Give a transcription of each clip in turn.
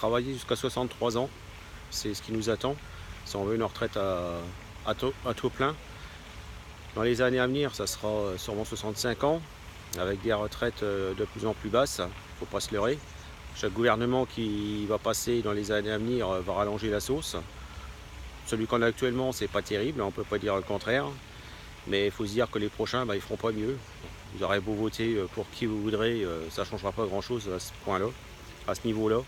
travailler jusqu'à 63 ans. C'est ce qui nous attend. Si on veut une retraite à taux plein. Dans les années à venir, ça sera sûrement 65 ans, avec des retraites de plus en plus basses. Il ne faut pas se leurrer. Chaque gouvernement qui va passer dans les années à venir va rallonger la sauce. Celui qu'on a actuellement, c'est pas terrible, on ne peut pas dire le contraire. Mais il faut se dire que les prochains, ils ne feront pas mieux. Vous aurez beau voter pour qui vous voudrez, ça ne changera pas grand-chose à ce point-là, à ce niveau-là.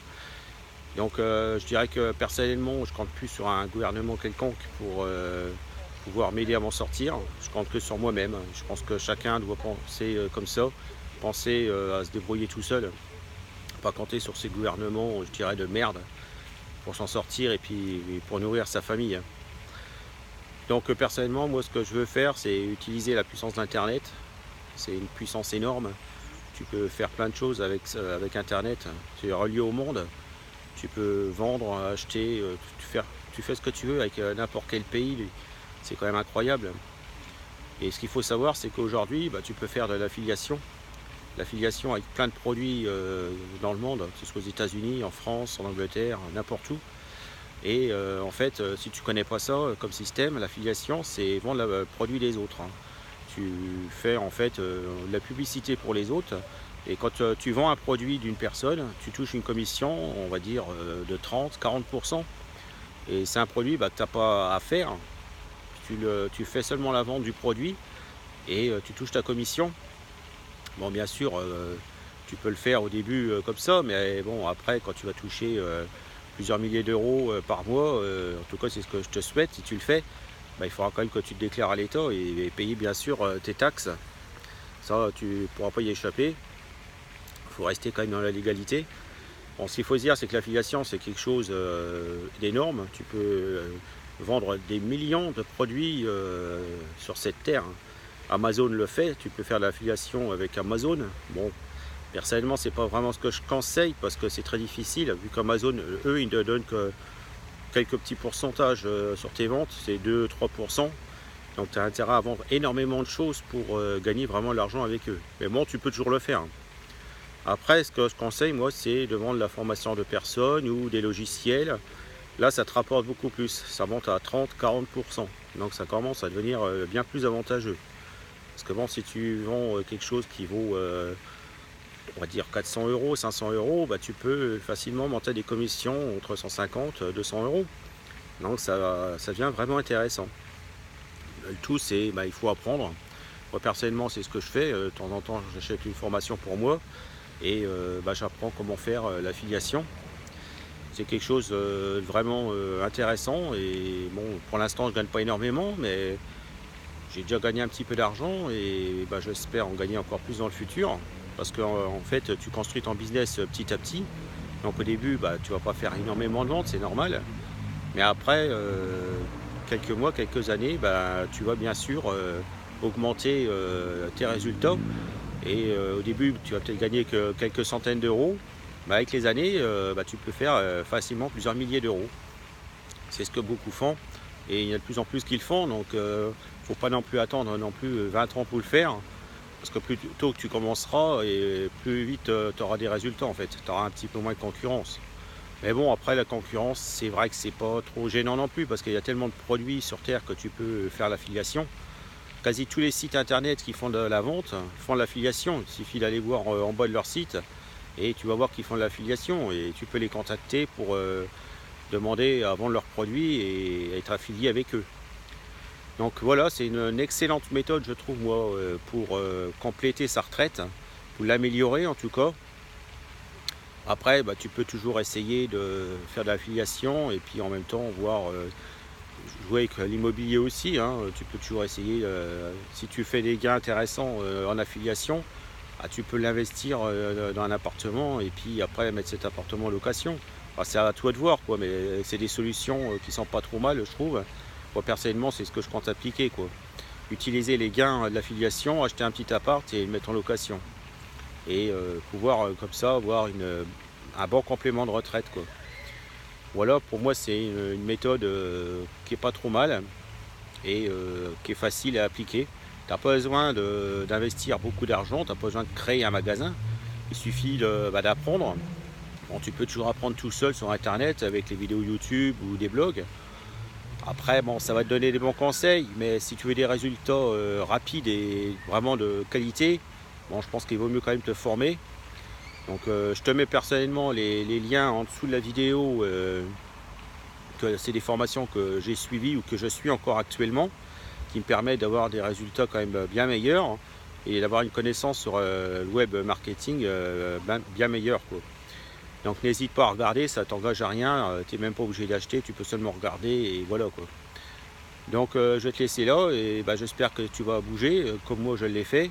Donc je dirais que personnellement, je ne compte plus sur un gouvernement quelconque pour pouvoir m'aider à m'en sortir. Je compte que sur moi-même. Je pense que chacun doit penser comme ça, penser à se débrouiller tout seul. Pas compter sur ces gouvernements, je dirais, de merde pour s'en sortir et puis pour nourrir sa famille. Donc personnellement, moi ce que je veux faire, c'est utiliser la puissance d'Internet. C'est une puissance énorme. Tu peux faire plein de choses avec Internet. Tu es relié au monde. Tu peux vendre, acheter, tu fais ce que tu veux avec n'importe quel pays. C'est quand même incroyable. Et ce qu'il faut savoir, c'est qu'aujourd'hui, tu peux faire de l'affiliation. L'affiliation avec plein de produits dans le monde, que ce soit aux États-Unis, en France, en Angleterre, n'importe où. Et en fait, si tu ne connais pas ça comme système, l'affiliation, c'est vendre le produit des autres. Tu fais en fait de la publicité pour les autres. Et quand tu vends un produit d'une personne, tu touches une commission, on va dire, de 30-40%. Et c'est un produit que tu n'as pas à faire. Tu fais seulement la vente du produit et tu touches ta commission. Bon, bien sûr, tu peux le faire au début comme ça, mais bon, après, quand tu vas toucher plusieurs milliers d'euros par mois, en tout cas, c'est ce que je te souhaite, si tu le fais, il faudra quand même que tu te déclares à l'État et payer, bien sûr, tes taxes. Ça, tu ne pourras pas y échapper. Il faut rester quand même dans la légalité. Bon, ce qu'il faut se dire, c'est que l'affiliation, c'est quelque chose d'énorme. Tu peux vendre des millions de produits sur cette terre. Amazon le fait, tu peux faire de l'affiliation avec Amazon. Bon, personnellement, c'est pas vraiment ce que je conseille parce que c'est très difficile, vu qu'Amazon, eux, ils ne donnent que quelques petits pourcentages sur tes ventes, c'est 2-3%. Donc tu as intérêt à vendre énormément de choses pour gagner vraiment de l'argent avec eux. Mais bon, tu peux toujours le faire. Après, ce que je conseille, moi, c'est de vendre la formation de personnes ou des logiciels. Là, ça te rapporte beaucoup plus. Ça monte à 30-40%. Donc ça commence à devenir bien plus avantageux. Parce que bon, si tu vends quelque chose qui vaut, on va dire 400 euros, 500 euros, tu peux facilement monter des commissions entre 150 et 200 euros. Donc ça devient vraiment intéressant. Le tout, c'est il faut apprendre. Moi, personnellement, c'est ce que je fais. De temps en temps, j'achète une formation pour moi et j'apprends comment faire l'affiliation. C'est quelque chose de vraiment intéressant et bon, pour l'instant, je ne gagne pas énormément, mais j'ai déjà gagné un petit peu d'argent et j'espère en gagner encore plus dans le futur parce qu'en fait tu construis ton business petit à petit. Donc au début tu vas pas faire énormément de ventes, c'est normal. Mais après quelques mois, quelques années, tu vas bien sûr augmenter tes résultats. Et au début tu vas peut-être gagner que quelques centaines d'euros. Avec les années, tu peux faire facilement plusieurs milliers d'euros. C'est ce que beaucoup font. Et il y a de plus en plus qui le font, donc il ne faut pas non plus attendre 20 ans pour le faire, parce que plus tôt que tu commenceras, et plus vite tu auras des résultats en fait, tu auras un petit peu moins de concurrence. Mais bon, après la concurrence, c'est vrai que c'est pas trop gênant non plus, parce qu'il y a tellement de produits sur Terre que tu peux faire l'affiliation. Quasi tous les sites internet qui font de la vente font de l'affiliation, il suffit d'aller voir en bas de leur site, et tu vas voir qu'ils font de l'affiliation, et tu peux les contacter pour demander à vendre leurs produits et être affilié avec eux. Donc voilà, c'est une excellente méthode, je trouve, moi, pour compléter sa retraite, pour l'améliorer en tout cas. Après, tu peux toujours essayer de faire de l'affiliation et puis en même temps voir jouer avec l'immobilier aussi. Tu peux toujours essayer, si tu fais des gains intéressants en affiliation, tu peux l'investir dans un appartement et puis après mettre cet appartement en location. C'est à toi de voir, quoi, mais c'est des solutions qui sont pas trop mal, je trouve. Moi, personnellement, c'est ce que je compte appliquer, quoi. Utiliser les gains de l'affiliation, acheter un petit appart et le mettre en location. Et pouvoir, comme ça, avoir un bon complément de retraite, quoi. Voilà, pour moi, c'est une méthode qui est pas trop mal et qui est facile à appliquer. Tu n'as pas besoin d'investir beaucoup d'argent, tu n'as pas besoin de créer un magasin. Il suffit d'apprendre. Bon, tu peux toujours apprendre tout seul sur internet avec les vidéos YouTube ou des blogs. Après, bon, ça va te donner des bons conseils, mais si tu veux des résultats rapides et vraiment de qualité, bon, je pense qu'il vaut mieux quand même te former. Donc je te mets personnellement les liens en dessous de la vidéo, que c'est des formations que j'ai suivies ou que je suis encore actuellement, qui me permettent d'avoir des résultats quand même bien meilleurs et d'avoir une connaissance sur le web marketing bien meilleure, quoi. Donc n'hésite pas à regarder, ça t'engage à rien, tu n'es même pas obligé d'acheter, tu peux seulement regarder et voilà, quoi. Donc je vais te laisser là et j'espère que tu vas bouger comme moi je l'ai fait,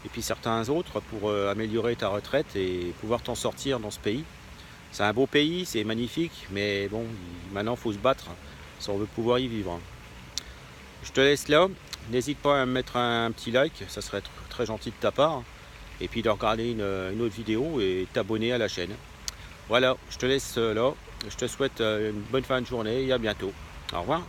et puis certains autres, pour améliorer ta retraite et pouvoir t'en sortir dans ce pays. C'est un beau pays, c'est magnifique, mais bon, maintenant il faut se battre si on veut pouvoir y vivre. Je te laisse là, n'hésite pas à me mettre un petit like, ça serait très gentil de ta part, et puis de regarder une autre vidéo et t'abonner à la chaîne. Voilà, je te laisse là, je te souhaite une bonne fin de journée et à bientôt. Au revoir.